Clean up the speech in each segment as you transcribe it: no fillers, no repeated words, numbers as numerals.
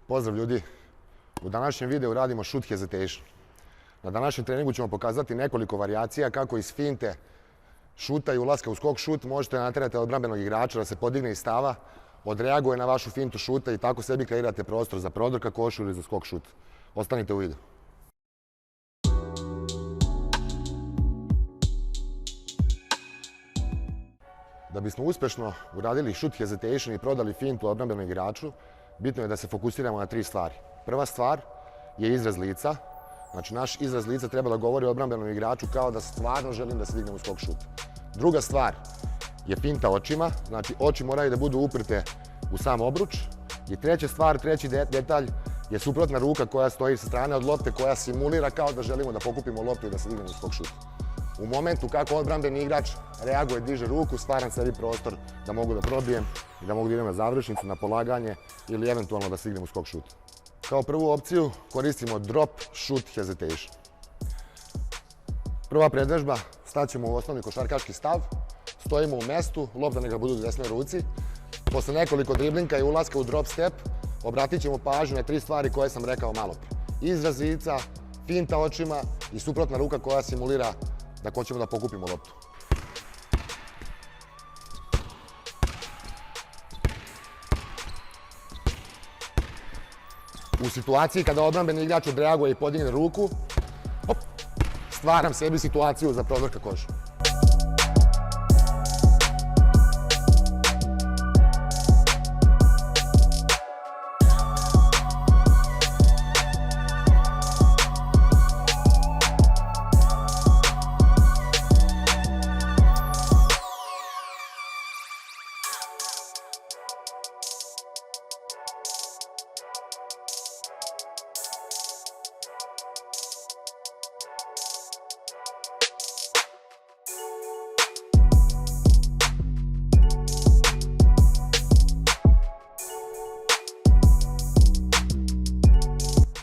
Pozdrav ljudi! U današnjem videu radimo shoot hesitation. Na današnjem treningu ćemo pokazati nekoliko varijacija kako iz finte šuta i ulaska u skok šut možete naterati odbrambenog igrača da se podigne iz stava, odreaguje na vašu fintu šuta i tako sebi kreirate prostor za prodor ka košu ili za skok šut. Ostanite u videu. Da bismo uspješno uradili shoot hesitation i prodali fintu odbrambenom igraču, bitno je da se fokusiramo na 3 stvari. Prva stvar je izraz lica. Znači, naš izraz lica treba da govori o odbrambenom igraču kao da stvarno želim da se dignem u skok šut. Druga stvar je finta očima. Znači, oči moraju da budu uprte u sam obruč. I treća stvar, treći detalj je suprotna ruka koja stoji sa strane od lopte koja simulira kao da želimo da pokupimo loptu i da se dignemo u skok šut. U momentu kako odbrambeni igrač reaguje, diže ruku, stvaram sebi prostor da mogu da probijem i da mogu da idem na završnicu, na polaganje ili eventualno da stignem u skok šut. Kao prvu opciju koristimo drop shoot hesitation. Prva predvežba, staćemo u osnovni košarkaški stav, stojimo u mestu, lopta neka budu u desnoj ruci. Posle nekoliko driblinka i ulaska u drop step, obratit ćemo pažnju na 3 stvari koje sam rekao malo pre. Izraz lica, finta očima i suprotna ruka koja simulira da hoćemo da pokupimo loptu. U situaciji kada odbrambeni igrač odreaguje i podigne ruku, stvaram sebi situaciju za prodor ka košu.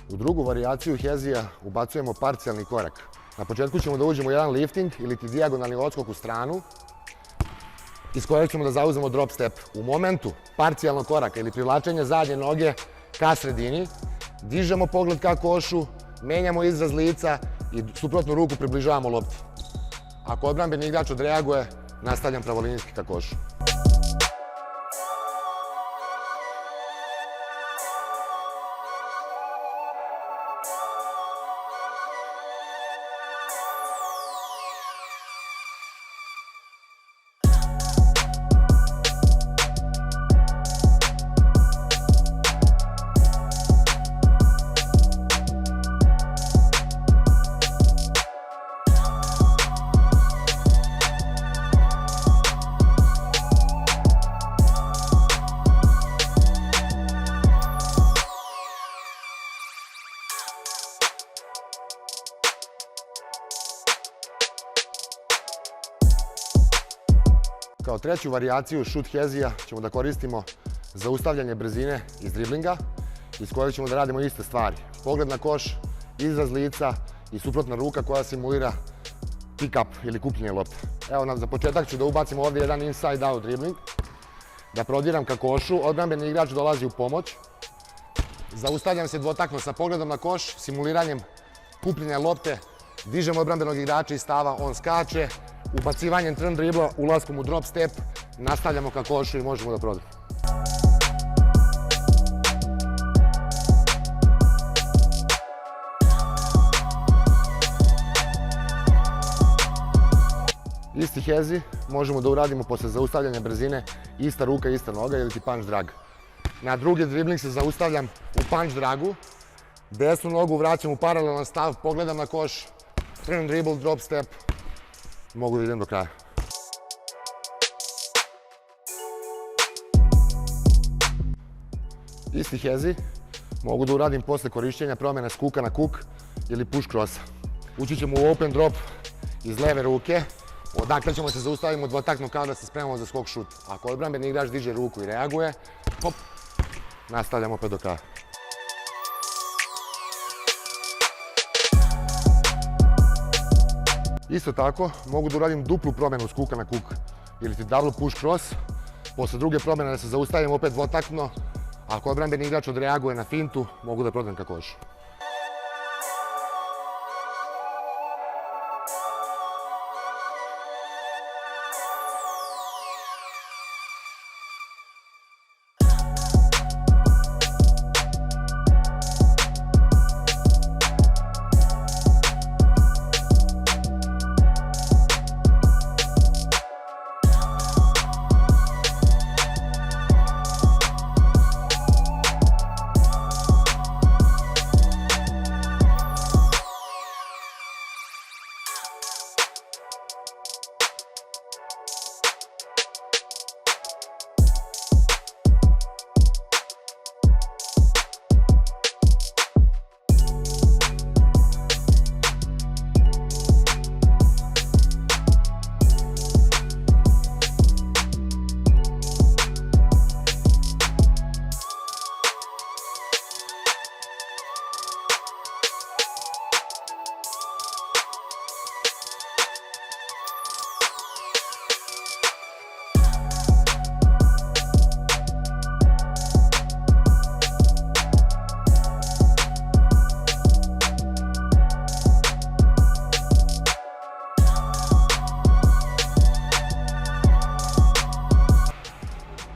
U drugu varijaciju hezija ubacujemo parcijalni korak. Na početku ćemo da uđemo u jedan lifting ili ti dijagonalni odskok u stranu, iz kojeg ćemo da zauzemo drop step. U momentu parcijalnog koraka ili privlačenja zadnje noge ka sredini, dižemo pogled ka košu, menjamo izraz lica i suprotnu ruku približavamo lopti. Ako odbrambeni igrač odreaguje, nastavljam pravolinijski ka košu. Kao treću varijaciju shoot hezija ćemo da koristimo zaustavljanje brzine iz driblinga, iz kojeg ćemo da radimo iste stvari. Pogled na koš, izraz lica i suprotna ruka koja simulira pick-up ili kupljenje lopte. Evo, za početak ću da ubacim ovdje jedan inside-out dribling, da prodiram ka košu, odbrambeni igrač dolazi u pomoć, zaustavljam se dvotakno sa pogledom na koš, simuliranjem kupljenja lopte, dižem odbrambenog igrača iz stava, on skače, ubacivanjem turn dribla, ulaskom u drop step, nastavljamo ka košu i možemo da prodamo. Isti hezi možemo da uradimo posle zaustavljanja brzine, ista ruka, ista noga ili ti punch drag. Na drugi dribling se zaustavljam u punch dragu, desnu nogu vraćam u paralelan stav, pogledam na koš, turn dribble, drop step, mogu da idem do kraja. Isti hezi mogu da uradim posle korišćenja promjene s kuka na kuk ili push crossa. Ući ćemo u open drop iz leve ruke, odakle ćemo se zaustaviti dvotakno kao da se spremamo za skok šut. Ako odbrambeni igrač diže ruku i reaguje, hop, nastavljamo opet do kraja. Isto tako, mogu da uradim duplu promjenu s kuka na kuk ili ti double push cross. Posle druge promjene da se zaustavim opet dvotakno, Ako odbrambeni igrač odreaguje na fintu, mogu da prodam ka košu.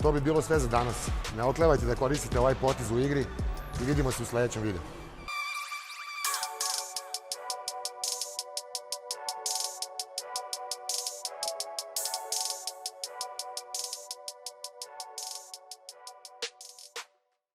To bi bilo sve za danas. Ne oklevajte da koristite ovaj potez u igri i vidimo se u sljedećem videu.